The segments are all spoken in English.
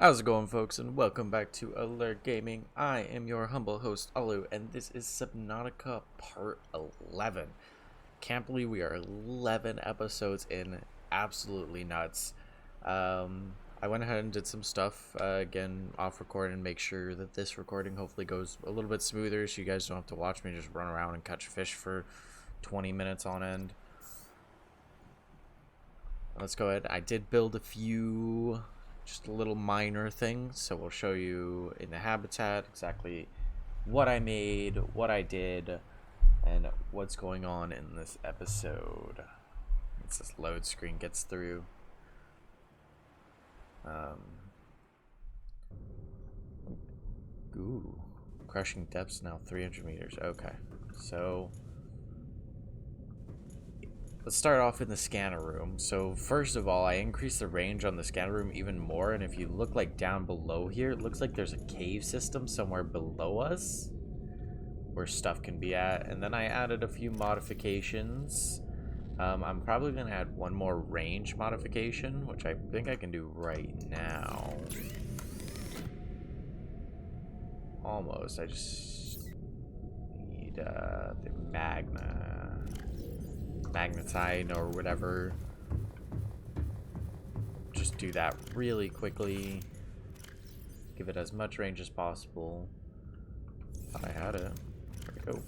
How's it going, folks, and welcome back to Alert Gaming. I am your humble host, Alu, and this is Subnautica Part 11. Can't believe we are 11 episodes in. Absolutely nuts. I went ahead and did some stuff, again, off record, and make sure that this recording hopefully goes a little bit smoother so you guys don't have to watch me just run around and catch fish for 20 minutes on end. Let's go ahead. I did build a few just little minor things, so we'll show you in the habitat exactly what I made, what I did, and what's going on in this episode. Once this load screen gets through. Ooh, crushing depths now 300 meters. Okay, so let's start off in the scanner room. So first of all, I increased the range on the scanner room even more, and if you look like down below here, it looks like there's a cave system somewhere below us where stuff can be at. And then I added a few modifications. I'm probably gonna add one more range modification, which I think I can do right now. Almost. I just need the magnetite or whatever. Just do that really quickly. Give it as much range as possible. Thought I had it. There we go.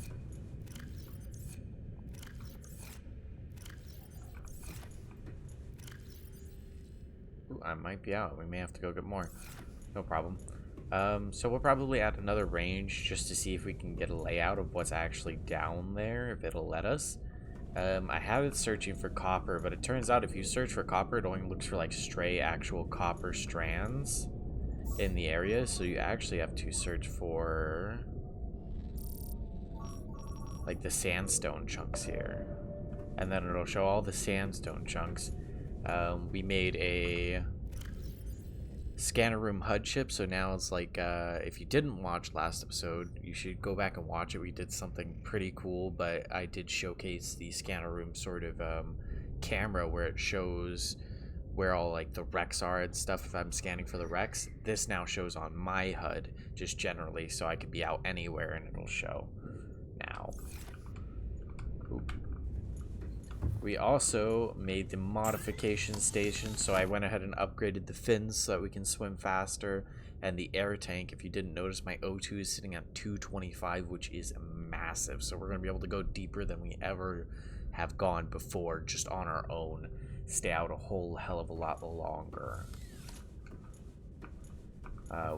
Ooh, I might be out. We may have to go get more. No problem. So we'll probably add another range just to see if we can get a layout of what's actually down there, if it'll let us. I have it searching for copper, but it turns out if you search for copper, it only looks for like stray actual copper strands in the area, so you actually have to search for like the sandstone chunks here, and then it'll show all the sandstone chunks. We made a scanner room HUD chip, so now it's like if you didn't watch last episode, you should go back and watch it. We did something pretty cool, but I did showcase the scanner room sort of camera where it shows where all like the wrecks are and stuff. If I'm scanning for the wrecks, this now shows on my HUD just generally, so I could be out anywhere and it'll show now. Oop. We also made the modification station, so I went ahead and upgraded the fins so that we can swim faster, and the air tank. If you didn't notice, my O2 is sitting at 225, which is massive, so we're going to be able to go deeper than we ever have gone before just on our own. Stay out a whole hell of a lot longer.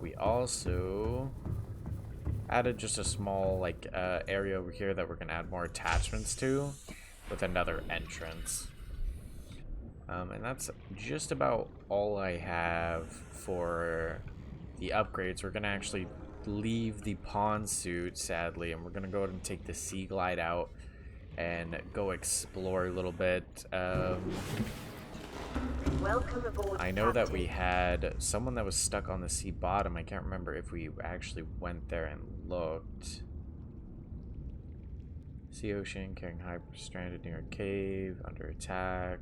We also added just a small like area over here that we're going to add more attachments to, with another entrance. And that's just about all I have for the upgrades. We're gonna actually leave the pond suit, sadly, and we're gonna go ahead and take the sea glide out and go explore a little bit. Welcome aboard, I know that Captain. we had someone that was stuck on the sea bottom. I can't remember if we actually went there and looked. Sea ocean, carrying hyper, stranded near a cave, under attack.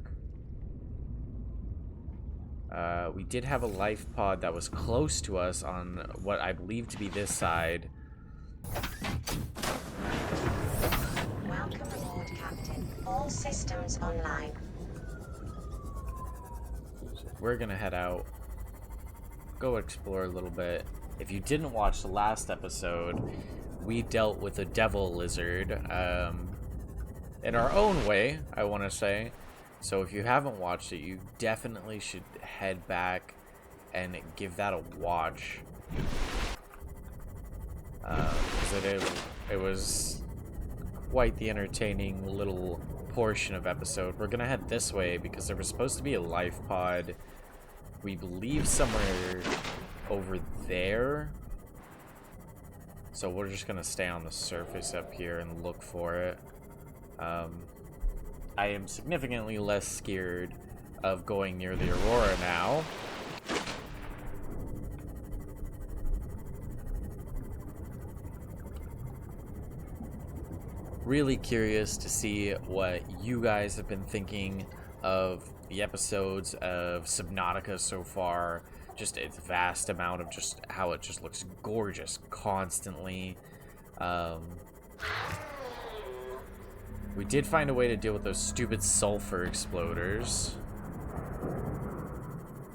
We did have a life pod that was close to us on what I believe to be this side. Welcome aboard, Captain. All systems online. We're gonna head out, go explore a little bit. If you didn't watch the last episode, we dealt with a devil lizard in our own way, I want to say. So if you haven't watched it, you definitely should head back and give that a watch. Because it was quite the entertaining little portion of episode. We're gonna head this way because there was supposed to be a life pod, we believe, somewhere over there. So we're just gonna stay on the surface up here and look for it. I am significantly less scared of going near the Aurora now. Really curious to see what you guys have been thinking of the episodes of Subnautica so far. just its vast amount of just how it just looks gorgeous constantly. We did find a way to deal with those stupid sulfur exploders.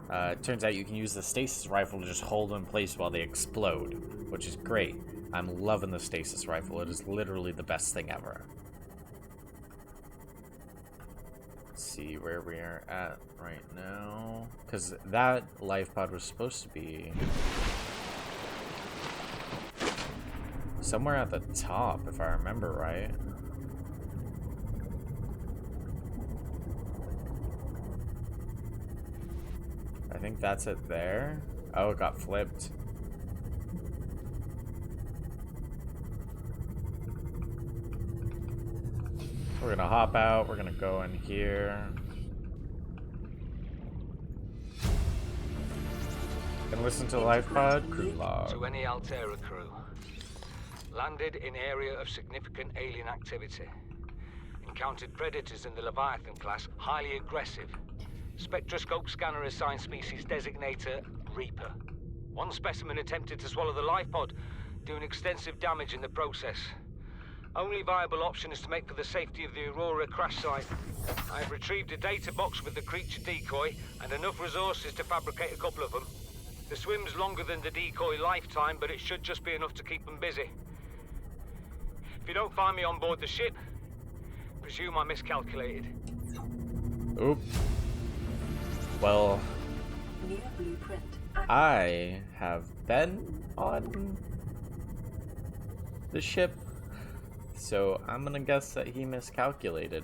It turns out you can use the stasis rifle to just hold them in place while they explode, which is great. I'm loving the stasis rifle. It is literally the best thing ever. Let's see where we are at right now. Because that life pod was supposed to be somewhere at the top, if I remember right. I think that's it there. Oh, it got flipped. We're gonna hop out. We're gonna go in here. And listen to the life pod crew log. To any Altera crew. Landed in area of significant alien activity. Encountered predators in the Leviathan class, highly aggressive. Spectroscope scanner assigned species designator Reaper. One specimen attempted to swallow the life pod, doing extensive damage in the process. Only viable option is to make for the safety of the Aurora crash site. I have retrieved a data box with the creature decoy and enough resources to fabricate a couple of them. The swim's longer than the decoy lifetime, but it should just be enough to keep them busy. If you don't find me on board the ship, presume I miscalculated. Oop. Well, I have been on the ship, so I'm gonna guess that he miscalculated.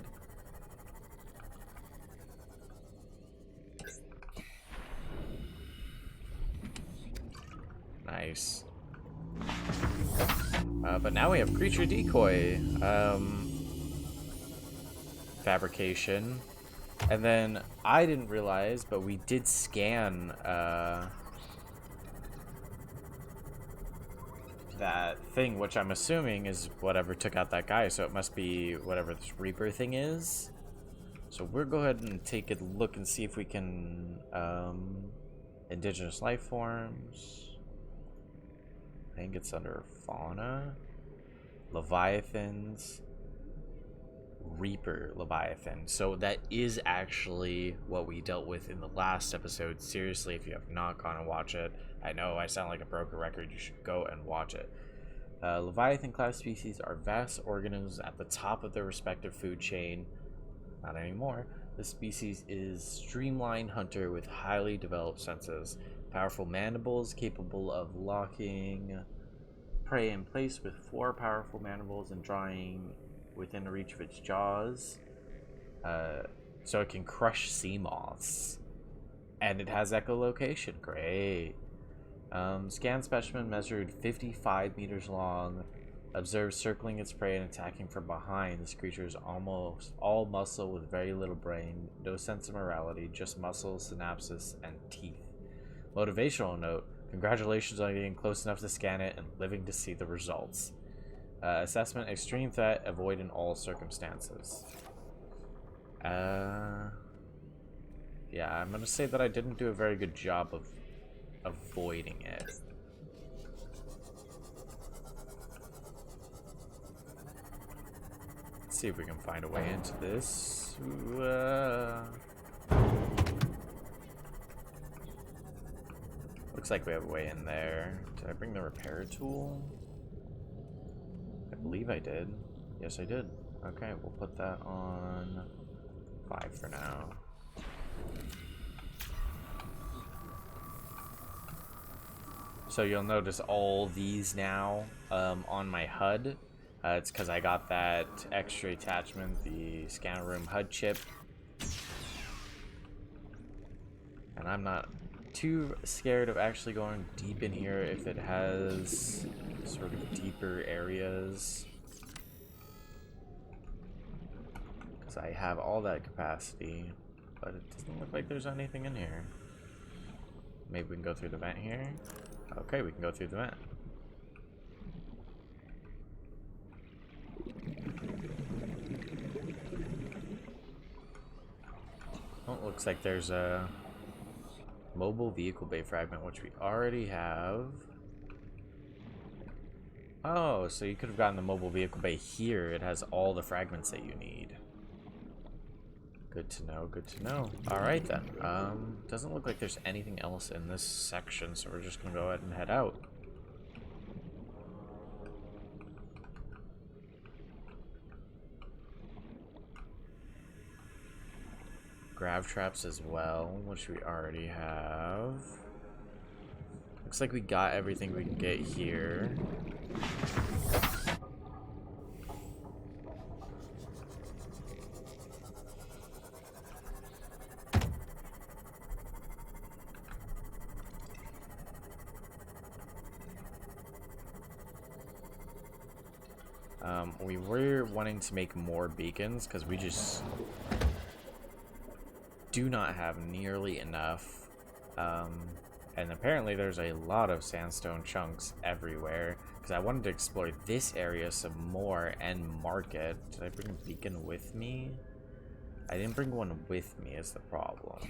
Nice. But now we have creature decoy fabrication. And then I didn't realize, but we did scan that thing, which I'm assuming is whatever took out that guy. So it must be whatever this Reaper thing is. So we'll go ahead and take a look and see if we can indigenous life forms. I think it's under fauna, leviathans. Reaper Leviathan. So that is actually what we dealt with in the last episode. Seriously, if you have not gone and watch it, I know I sound like a broken record, you should go and watch it. Leviathan class species are vast organisms at the top of their respective food chain. Not anymore. This species is streamlined hunter with highly developed senses, powerful mandibles capable of locking prey in place with 4 powerful mandibles and drawing within the reach of its jaws, so it can crush sea moths, and it has echolocation. Great. Scan specimen measured 55 meters long, observed circling its prey and attacking from behind. This creature is almost all muscle with very little brain, no sense of morality, just muscle, synapses, and teeth. Motivational note: congratulations on getting close enough to scan it and living to see the results. Assessment: extreme threat, avoid in all circumstances. Yeah, I'm gonna say that I didn't do a very good job of avoiding it. Let's see if we can find a way into this. Looks like we have a way in there. Did I bring the repair tool? I believe I did. Yes, I did. Okay, we'll put that on 5 for now. So you'll notice all these now on my HUD. It's because I got that extra attachment, the scanner room HUD chip. And I'm not too scared of actually going deep in here if it has sort of deeper areas, because I have all that capacity, but it doesn't look like there's anything in here. Maybe we can go through the vent here. Okay, we can go through the vent. Oh, looks like there's a Mobile vehicle bay fragment, which we already have. Oh, so you could have gotten the mobile vehicle bay here. It has all the fragments that you need. Good to know, good to know. Alright then. Doesn't look like there's anything else in this section, so we're just gonna go ahead and head out. Grav traps as well, which we already have. Looks like we got everything we can get here. We were wanting to make more beacons because we just do not have nearly enough. And apparently there's a lot of sandstone chunks everywhere because I wanted to explore this area some more and market. Did I bring a beacon with me? I didn't bring one with me is the problem.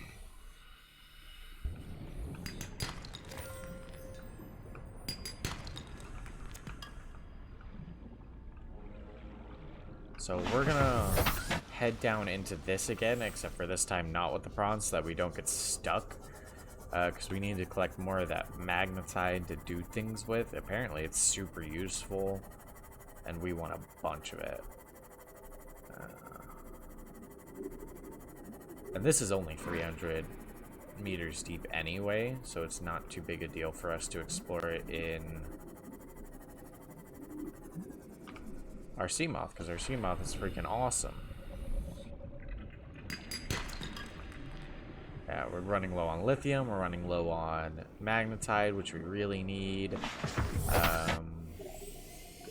So we're gonna head down into this again, except for this time not with the prawns so that we don't get stuck. Because we need to collect more of that magnetite to do things with. Apparently it's super useful, and we want a bunch of it. And this is only 300 meters deep anyway, so it's not too big a deal for us to explore it in our sea moth, because our sea moth is freaking awesome. Yeah, we're running low on lithium, we're running low on magnetite, which we really need.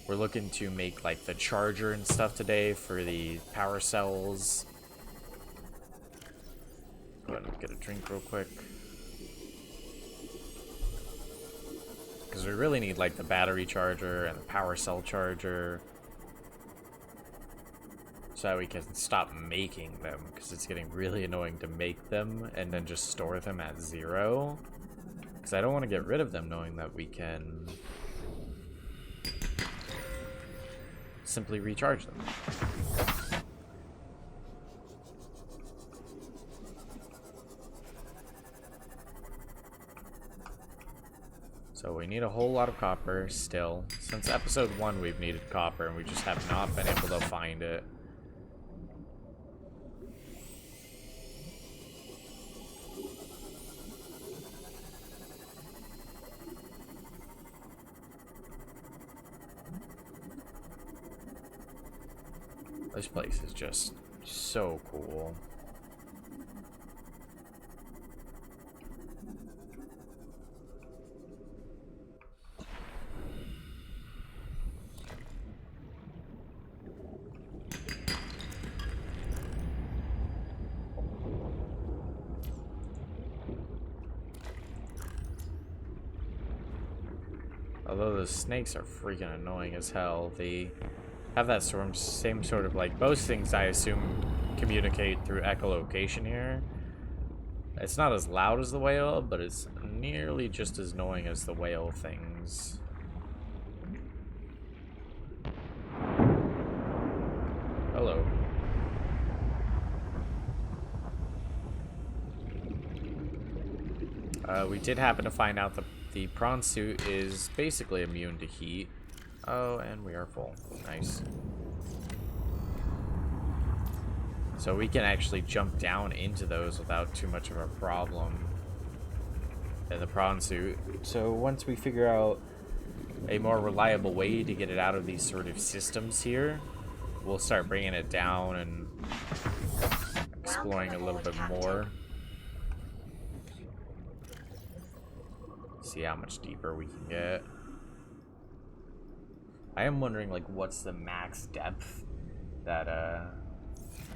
We're looking to make like the charger and stuff today for the power cells. Go ahead and get a drink real quick. Because we really need like the battery charger and the power cell charger. So that we can stop making them, because it's getting really annoying to make them and then just store them at 0. Because I don't want to get rid of them knowing that we can simply recharge them. So we need a whole lot of copper still. Since episode 1 we've needed copper and we just have not been able to find it. This place is just so cool. Although the snakes are freaking annoying as hell, they have that same sort of like, most things I assume communicate through echolocation here. It's not as loud as the whale, but it's nearly just as annoying as the whale things. Hello. We did happen to find out that the prawn suit is basically immune to heat. Oh, and we are full. Nice. So we can actually jump down into those without too much of a problem in the prawn suit. So once we figure out a more reliable way to get it out of these sort of systems here, we'll start bringing it down and exploring a little bit more. See how much deeper we can get. I am wondering, like, what's the max depth that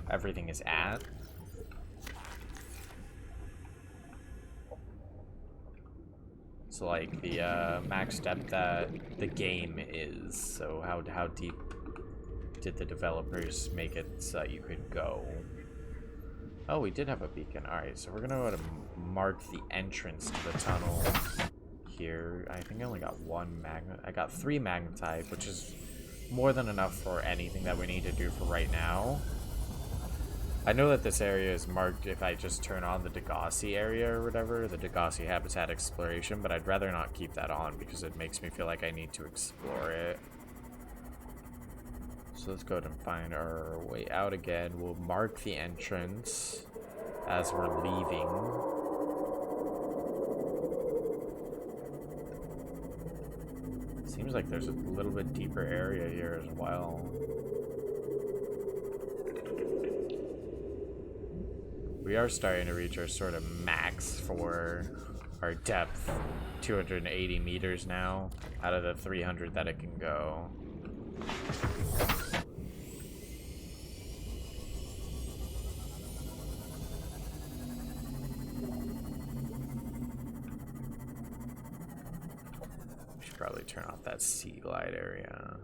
everything is at. So, like, the max depth that the game is. So how deep did the developers make it so that you could go? Oh, we did have a beacon. Alright, so we're gonna go to mark the entrance to the tunnel here. I think I only got one magnet. I got 3 magnetite, which is more than enough for anything that we need to do for right now. I know that this area is marked if I just turn on the Degassi area or whatever, the Degassi habitat exploration, but I'd rather not keep that on because it makes me feel like I need to explore it. So let's go ahead and find our way out again. We'll mark the entrance as we're leaving. Seems like there's a little bit deeper area here as well. We are starting to reach our sort of max for our depth. 280 meters now out of the 300 that it can go. Probably turn off that sea glide area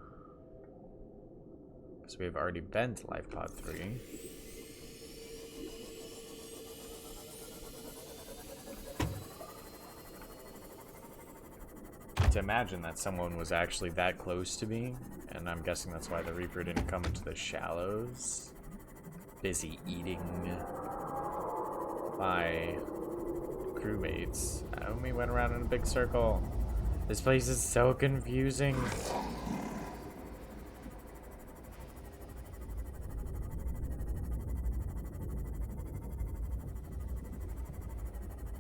because we've already been to life pod 3. To imagine that someone was actually that close to me, and I'm guessing that's why the Reaper didn't come into the shallows. Busy eating my crewmates. And we went around in a big circle. This place is so confusing.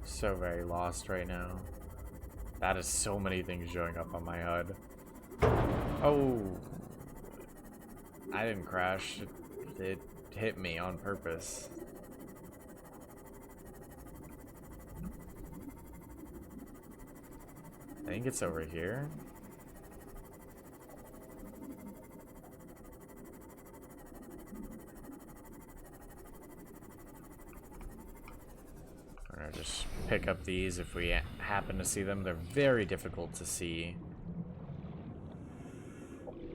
So very lost right now. That is so many things showing up on my HUD. Oh, I didn't crash. It hit me on purpose. I think it's over here. We're gonna just pick up these if we happen to see them. They're very difficult to see,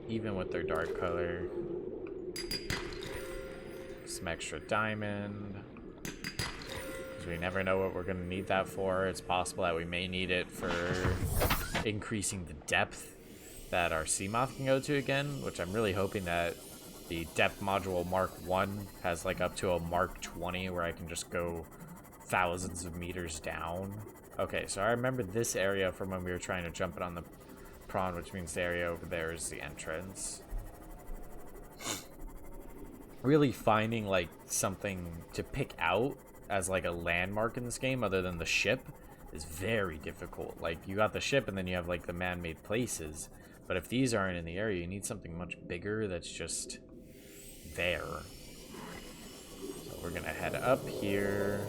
even with their dark color. Some extra diamond. We never know what we're going to need that for. It's possible that we may need it for increasing the depth that our Seamoth can go to again, which I'm really hoping that the depth module Mark 1 has like up to a Mark 20 where I can just go thousands of meters down. Okay, so I remember this area from when we were trying to jump it on the prawn, which means the area over there is the entrance. Really finding like something to pick out as like a landmark in this game other than the ship is very difficult. Like, you got the ship and then you have like the man-made places, but if these aren't in the area, you need something much bigger that's just there. So we're gonna head up here.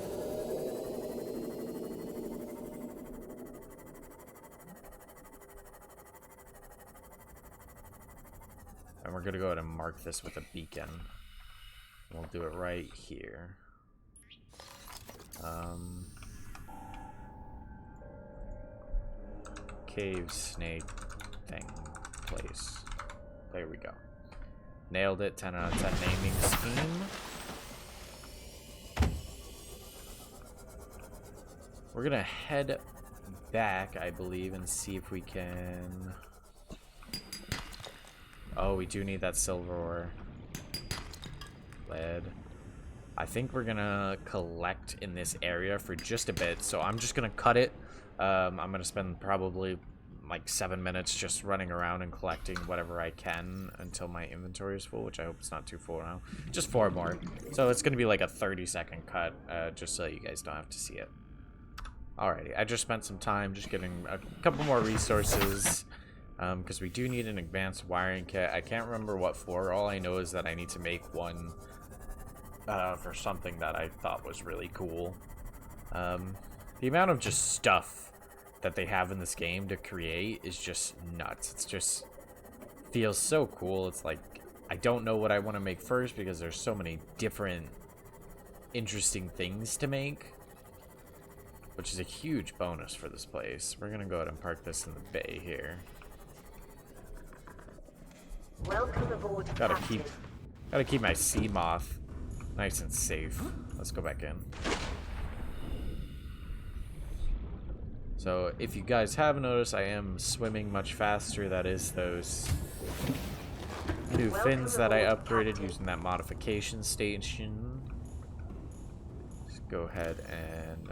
And we're gonna go ahead and mark this with a beacon. We'll do it right here. Cave snake thing place. There we go. Nailed it. 10 out of 10 naming scheme. We're gonna head back, I believe, and see if we can... Oh, we do need that silver ore. Lead. I think we're gonna collect in this area for just a bit, so I'm just gonna cut it. I'm gonna spend probably like 7 minutes just running around and collecting whatever I can until my inventory is full, which I hope it's not too full now. Just 4 more. So it's gonna be like a 30-second cut, just so you guys don't have to see it. Alrighty, I just spent some time just getting a couple more resources, because we do need an advanced wiring kit. I can't remember what for. All I know is that I need to make one for something that I thought was really cool. The amount of just stuff that they have in this game to create is just nuts. It's just feels so cool. It's like, I don't know what I want to make first because there's so many different interesting things to make, which is a huge bonus for this place. We're gonna go ahead and park this in the bay here. Welcome aboard, Gotta Captain. keep my Seamoth nice and safe. let's go back in. So if you guys have noticed, I am swimming much faster. That is those new fins that I upgraded using that modification station. Let's go ahead and...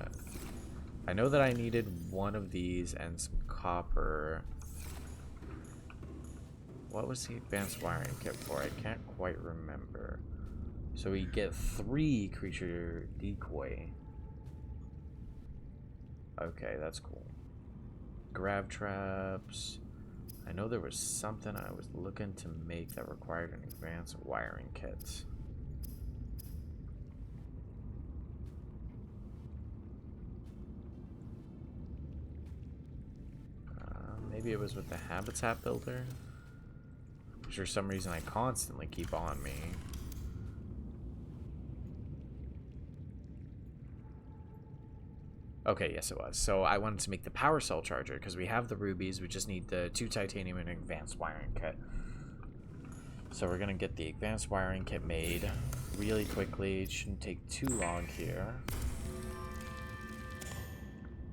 I know that I needed one of these and some copper. What was the advanced wiring kit for? I can't quite remember. So we get 3 creature decoy. Okay, that's cool. Grab traps. I know there was something I was looking to make that required an advanced wiring kit. Maybe it was with the habitat builder, which for some reason I constantly keep on me. Okay, yes it was. So I wanted to make the power cell charger because we have the rubies. We just need the 2 titanium and an advanced wiring kit. So we're gonna get the advanced wiring kit made really quickly. It shouldn't take too long here.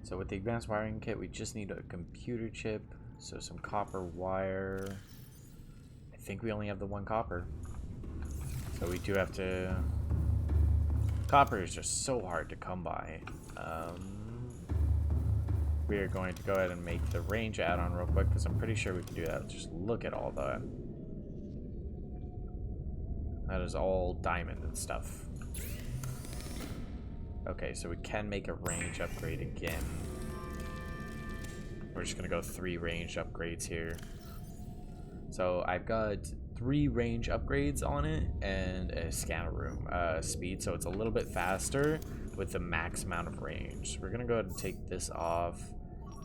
So with the advanced wiring kit, we just need a computer chip, so some copper wire. I think we only have the 1 copper. So we do have to... Copper is just so hard to come by. We are going to go ahead and make the range add-on real quick, because I'm pretty sure we can do that. Just look at all that. That is all diamond and stuff. Okay, so we can make a range upgrade again. We're just gonna go 3 range upgrades here. So I've got 3 range upgrades on it and a scanner room speed, so it's a little bit faster with the max amount of range. So we're gonna go ahead and take this off,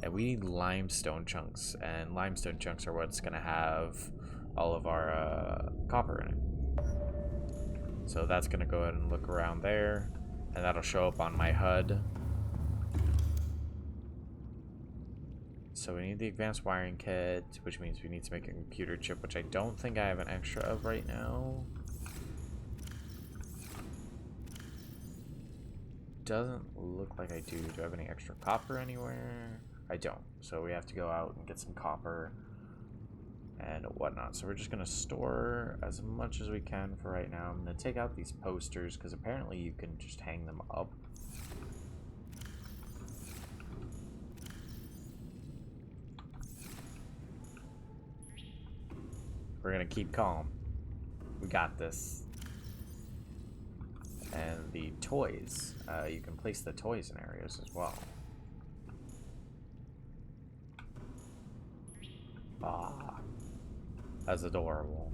and we need limestone chunks, and limestone chunks are what's gonna have all of our copper in it. So that's gonna go ahead and look around there, and that'll show up on my HUD. So we need the advanced wiring kit, which means we need to make a computer chip, which I don't think I have an extra of right now. Doesn't look like I do. Do I have any extra copper anywhere? I don't. So we have to go out and get some copper and whatnot. So we're just going to store as much as we can for right now. I'm going to take out these posters because apparently you can just hang them up. We're going to keep calm. We got this. And the toys. You can place the toys in areas as well. Ah, that's adorable.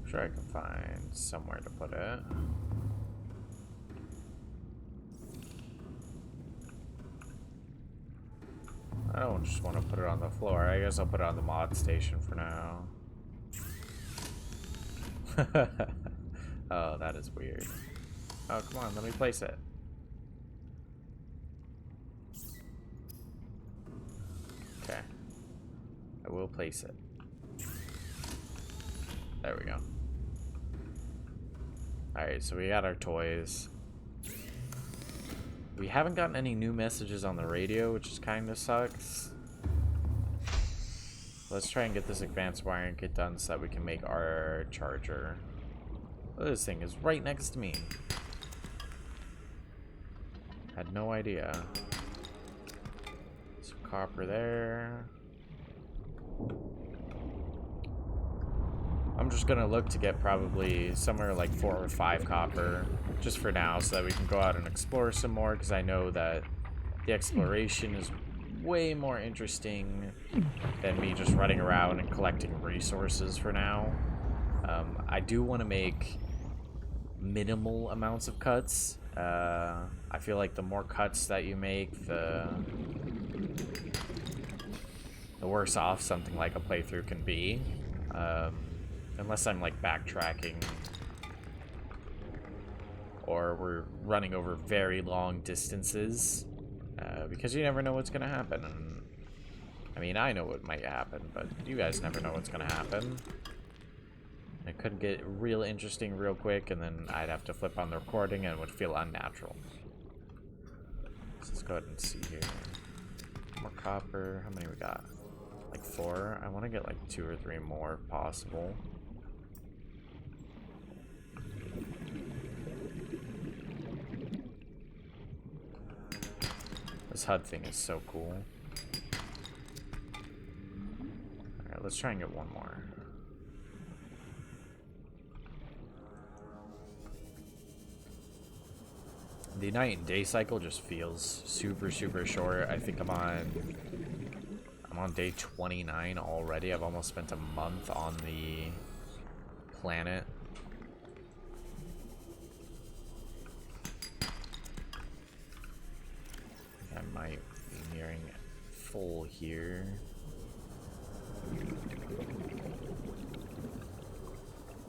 Sure, I can find somewhere to put it. I don't just want to put it on the floor. I guess I'll put it on the mod station for now. Oh, that is weird. Oh, come on, let me place it. Okay. I will place it. There we go. Alright, so we got our toys. We haven't gotten any new messages on the radio, which is kind of sucks. Let's try and get this advanced wiring kit done so that we can make our charger. Oh, this thing is right next to me. Had no idea. Some copper there. I'm just gonna look to get probably somewhere like 4 or 5 copper just for now so that we can go out and explore some more, because I know that the exploration is way more interesting than me just running around and collecting resources for now. I do want to make minimal amounts of cuts. I feel like the more cuts that you make, the worse off something like a playthrough can be. Unless I'm like backtracking or we're running over very long distances, because you never know what's going to happen. And, I mean, I know what might happen, but you guys never know what's going to happen. It could get real interesting real quick, and then I'd have to flip on the recording, and it would feel unnatural. So let's go ahead and see here. More copper. How many we got? Like 4. I want to get like 2 or 3 more if possible. This HUD thing is so cool. Alright, let's try and get one more. The night and day cycle just feels super, super short. I think I'm on day 29 already. I've almost spent a month on the planet. I might be nearing full here.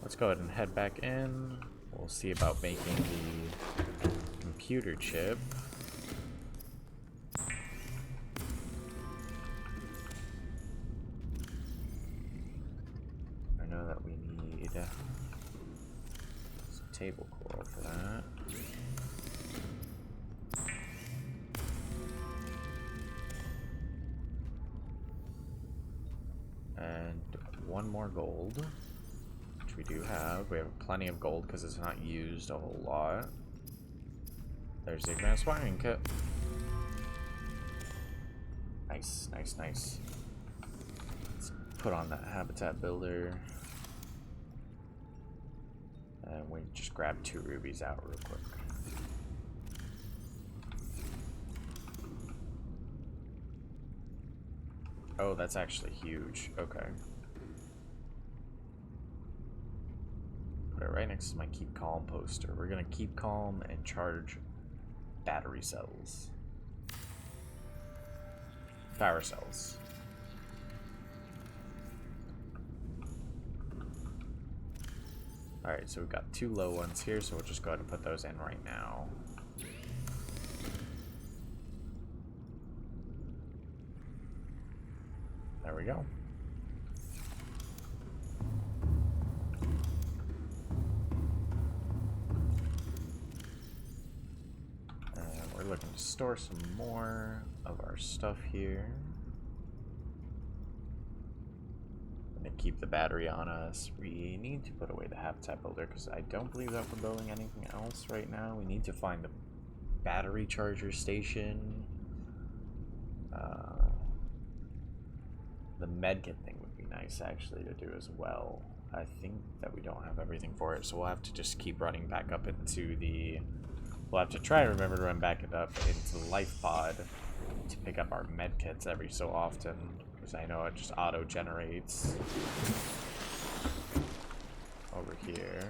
Let's go ahead and head back in. We'll see about making the computer chip. I know that we need some table coral for that. And 1 more gold, which we do have. We have plenty of gold because it's not used a whole lot. There's the advanced wiring kit. Nice, nice, nice. Let's put on that habitat builder. And we just grab 2 rubies out real quick. Oh, that's actually huge. Okay. Put it right next to my keep calm poster. We're gonna keep calm and charge battery cells. Power cells. Alright, so we've got 2 low ones here, so we'll just go ahead and put those in right now. There we go. And we're looking to store some more of our stuff here. I'm gonna keep the battery on us. We need to put away the habitat builder because I don't believe that we're building anything else right now. We need to find a battery charger station. The medkit thing would be nice actually to do as well. I think that we don't have everything for it, so we'll have to just keep running back up into the... We'll have to try to remember to run back it up into the life pod to pick up our medkits every so often, because I know it just auto-generates over here.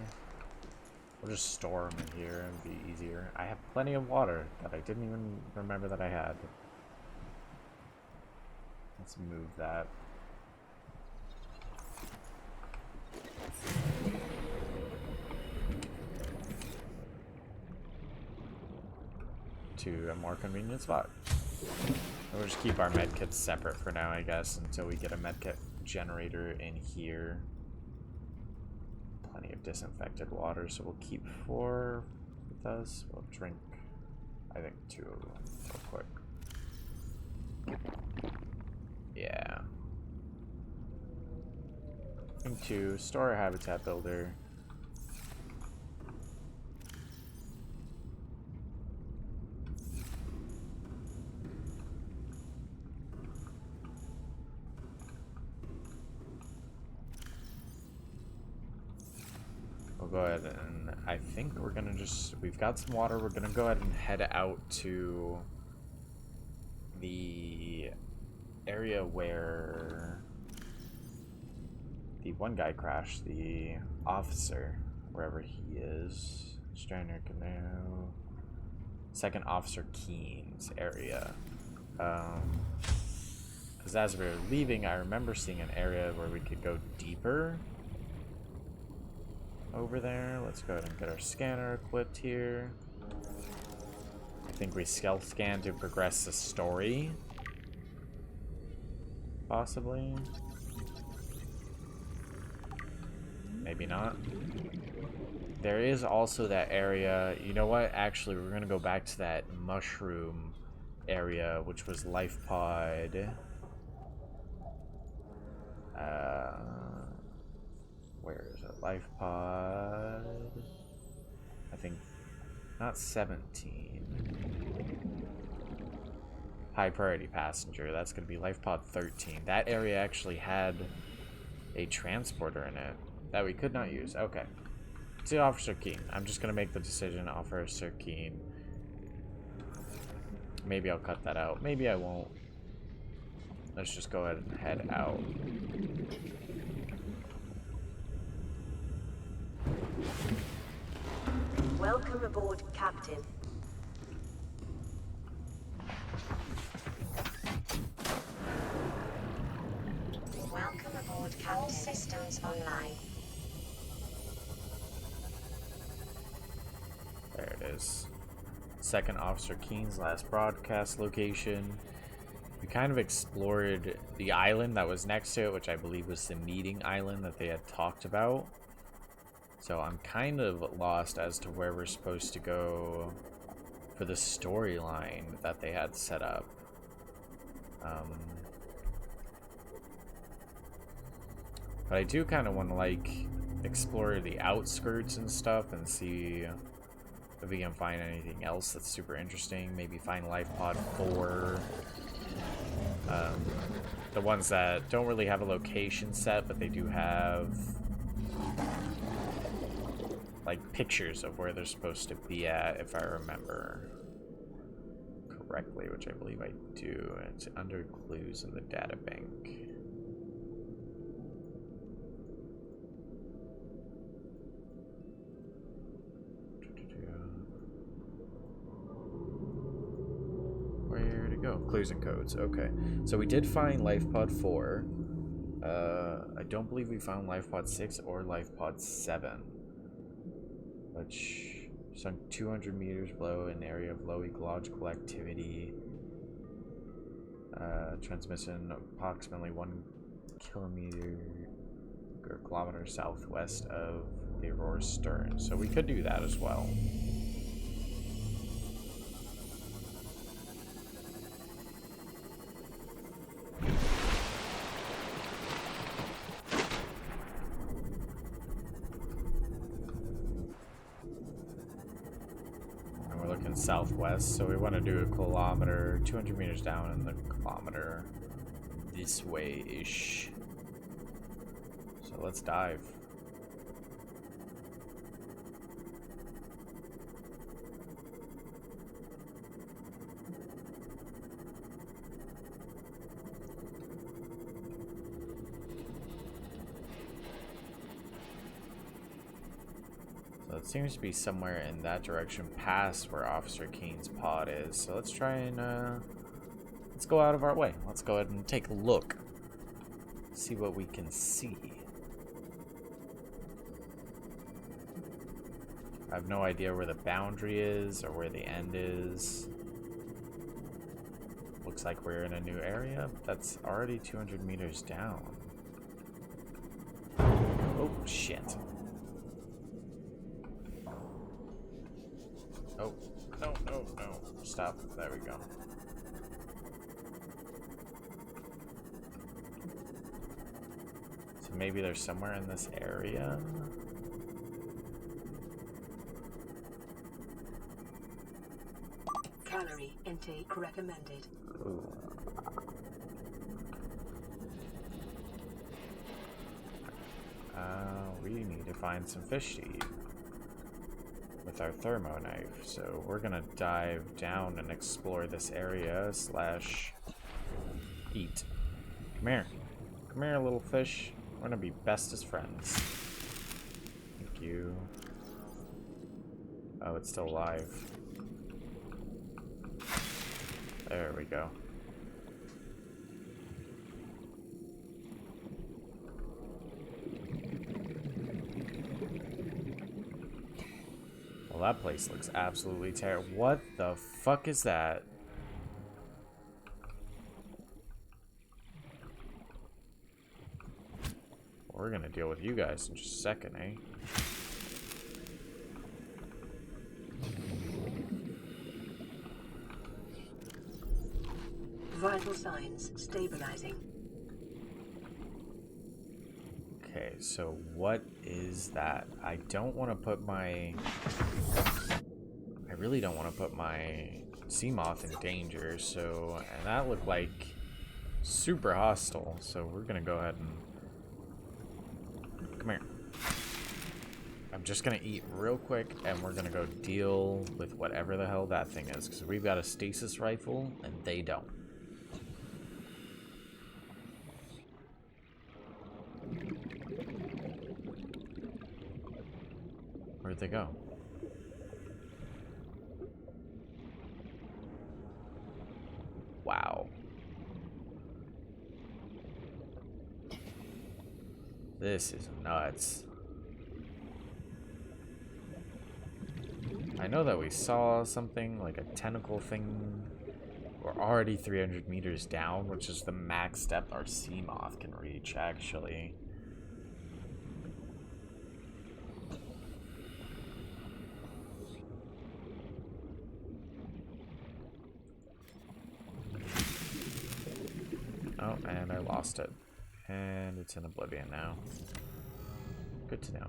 We'll just store them in here and be easier. I have plenty of water that I didn't even remember that I had. Let's move that. To a more convenient spot. We'll just keep our medkits separate for now, I guess, until we get a medkit generator in here. Plenty of disinfected water, so we'll keep 4 with us. We'll drink, I think, 2 of them real quick. Yeah. Drink 2, store a habitat builder. We'll go ahead and I think we're gonna just, we've got some water, we're gonna go ahead and head out to the area where the one guy crashed, the officer, wherever he is. Strainer Canoe. Second Officer Keen's area. Because as we were leaving, I remember seeing an area where we could go deeper. over there. Let's go ahead and get our scanner equipped here. I think we stealth scan to progress the story. Possibly. Maybe not. There is also that area. You know what? Actually, we're going to go back to that mushroom area, which was Life Pod. Where is it? Life Pod. I think not 17. High priority passenger. That's going to be Life Pod 13. That area actually had a transporter in it that we could not use. Okay. To Officer Keen. I'm just going to make the decision. Officer Keen. Maybe I'll cut that out. Maybe I won't. Let's just go ahead and head out. Welcome aboard, Captain. Welcome aboard, Captain. All systems online. There it is. Second Officer Keen's last broadcast location. We kind of explored the island that was next to it, which I believe was the meeting island that they had talked about. So I'm kind of lost as to where we're supposed to go for the storyline that they had set up. But I do kind of want to like explore the outskirts and stuff and see if we can find anything else that's super interesting. Maybe find Life Pod 4. The ones that don't really have a location set, but they do have like pictures of where they're supposed to be at, if I remember correctly, which I believe I do. It's under clues in the data bank. Where to go? Clues and codes. Okay. So we did find Life Pod 4. I don't believe we found Life Pod 6 or Life Pod 7. Which sunk 200 meters below an area of low ecological activity. Transmission approximately 1 kilometer southwest of the Aurora's stern. So we could do that as well. Southwest, so we want to do a kilometer, 200 meters down, and the kilometer this way-ish. So let's dive. So it seems to be somewhere in that direction past where Officer Keen's pod is. So let's try and, let's go out of our way. Let's go ahead and take a look. See what we can see. I have no idea where the boundary is or where the end is. Looks like we're in a new area. That's already 200 meters down. Oh, shit. Oh, no, no, no. Stop. There we go. So maybe there's somewhere in this area. Calorie intake recommended. Ooh. We need to find some fish to eat with our thermo knife. So we're gonna dive down and explore this area slash eat. Come here. Come here, little fish. We're gonna be bestest friends. Thank you. Oh, it's still alive. There we go. Well, that place looks absolutely terrible. What the fuck is that? We're gonna deal with you guys in just a second, eh? Vital signs stabilizing. Okay, so what is that? I don't want to put my... I really don't want to put my sea moth in danger, so... And that looked like super hostile, so we're gonna go ahead and... Come here. I'm just gonna eat real quick, and we're gonna go deal with whatever the hell that thing is, because we've got a stasis rifle, and they don't. Where'd they go? Wow. This is nuts. I know that we saw something, like a tentacle thing. We're already 300 meters down, which is the max depth our sea moth can reach, actually. Oh, and I lost it. And it's in oblivion now. Good to know.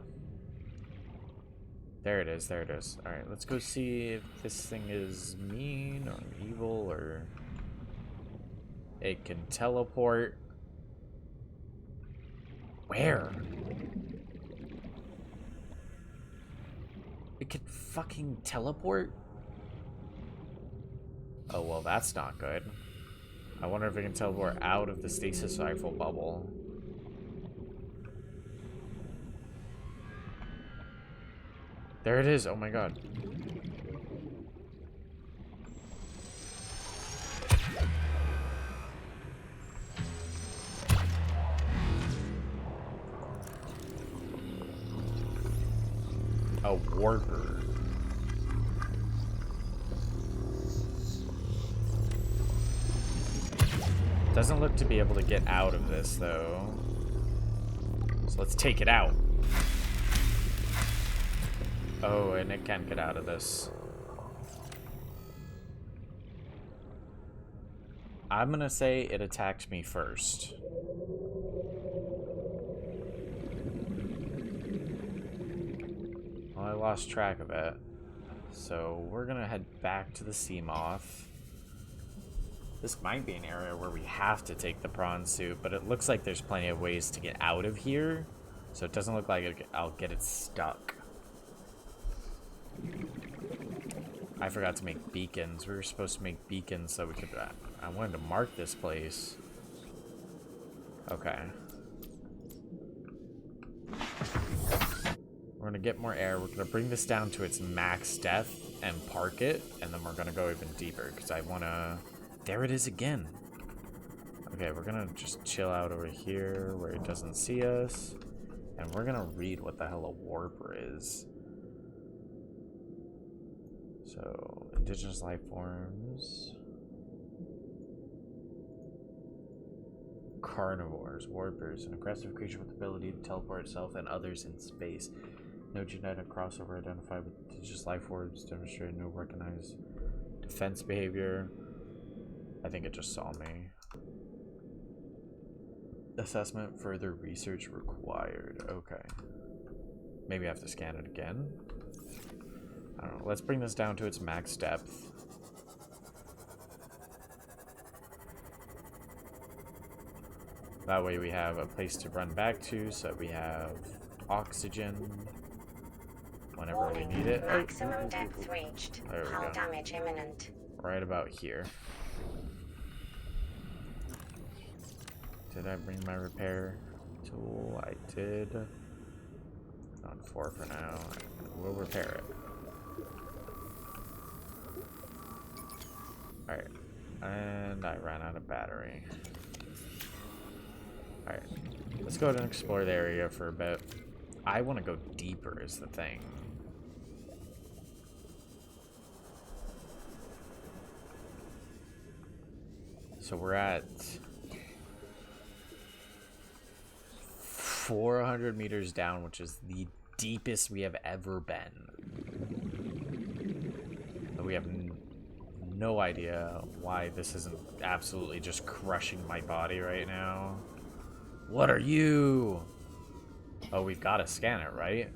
There it is, there it is. Alright, let's go see if this thing is mean or evil or... It can teleport. Where? It can fucking teleport? Oh, well, that's not good. I wonder if it can teleport out of the stasis rifle bubble. There it is. Oh my god. A warper. Doesn't look to be able to get out of this, though. So let's take it out. Oh, and it can get out of this. I'm gonna say it attacked me first. Well, I lost track of it. So we're gonna head back to the sea moth. This might be an area where we have to take the prawn suit, but it looks like there's plenty of ways to get out of here. So it doesn't look like I'll get it stuck. I forgot to make beacons. We were supposed to make beacons so we could... I wanted to mark this place. Okay. We're gonna get more air. We're gonna bring this down to its max depth and park it, and then we're gonna go even deeper because I wanna... There it is again. Okay, we're gonna just chill out over here where it doesn't see us, and we're gonna read what the hell a warper is. So, indigenous life forms. Carnivores, warpers, an aggressive creature with the ability to teleport itself and others in space. No genetic crossover identified with indigenous life forms, demonstrated no recognized defense behavior. I think it just saw me. Assessment, further research required. Okay. Maybe I have to scan it again. I don't know. Let's bring this down to its max depth. That way we have a place to run back to, so we have oxygen whenever we need it. Maximum depth reached. There we Hull go. damage imminent. Right about here. Did I bring my repair tool? I did. On 4 for now. We'll repair it. Alright. And I ran out of battery. Alright. Let's go ahead and explore the area for a bit. I want to go deeper is the thing. So we're at 400 meters down, which is the deepest we have ever been. We have no idea why this isn't absolutely just crushing my body right now. What are you? Oh, we've got to scan it, right?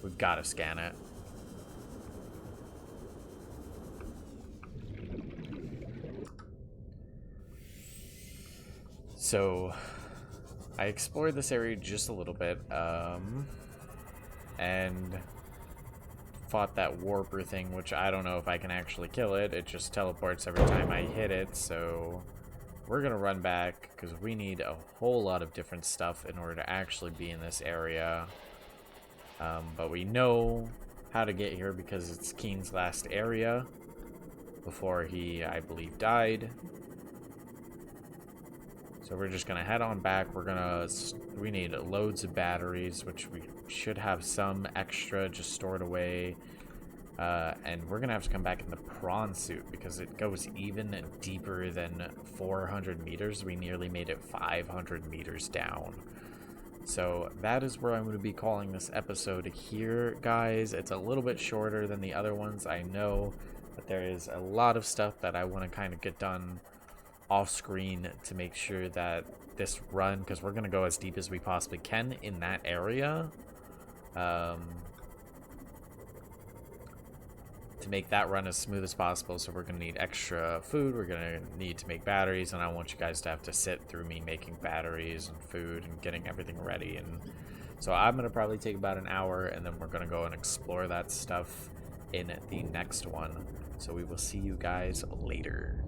We've got to scan it. So, I explored this area just a little bit, and fought that warper thing, which I don't know if I can actually kill it. It just teleports every time I hit it, so we're gonna run back because we need a whole lot of different stuff in order to actually be in this area. But we know how to get here because it's Keen's last area before he, I believe, died. So we're just gonna head on back. We need loads of batteries, which we should have some extra just stored away. And we're gonna have to come back in the prawn suit because it goes even deeper than 400 meters. We nearly made it 500 meters down. So that is where I'm going to be calling this episode here, guys. It's a little bit shorter than the other ones, I know, but there is a lot of stuff that I want to kind of get done off screen to make sure that this run, because we're going to go as deep as we possibly can in that area, to make that run as smooth as possible. So we're going to need extra food, we're going to need to make batteries, and I want you guys to have to sit through me making batteries and food and getting everything ready. And so I'm going to probably take about an hour, and then we're going to go and explore that stuff in the next one. So we will see you guys later.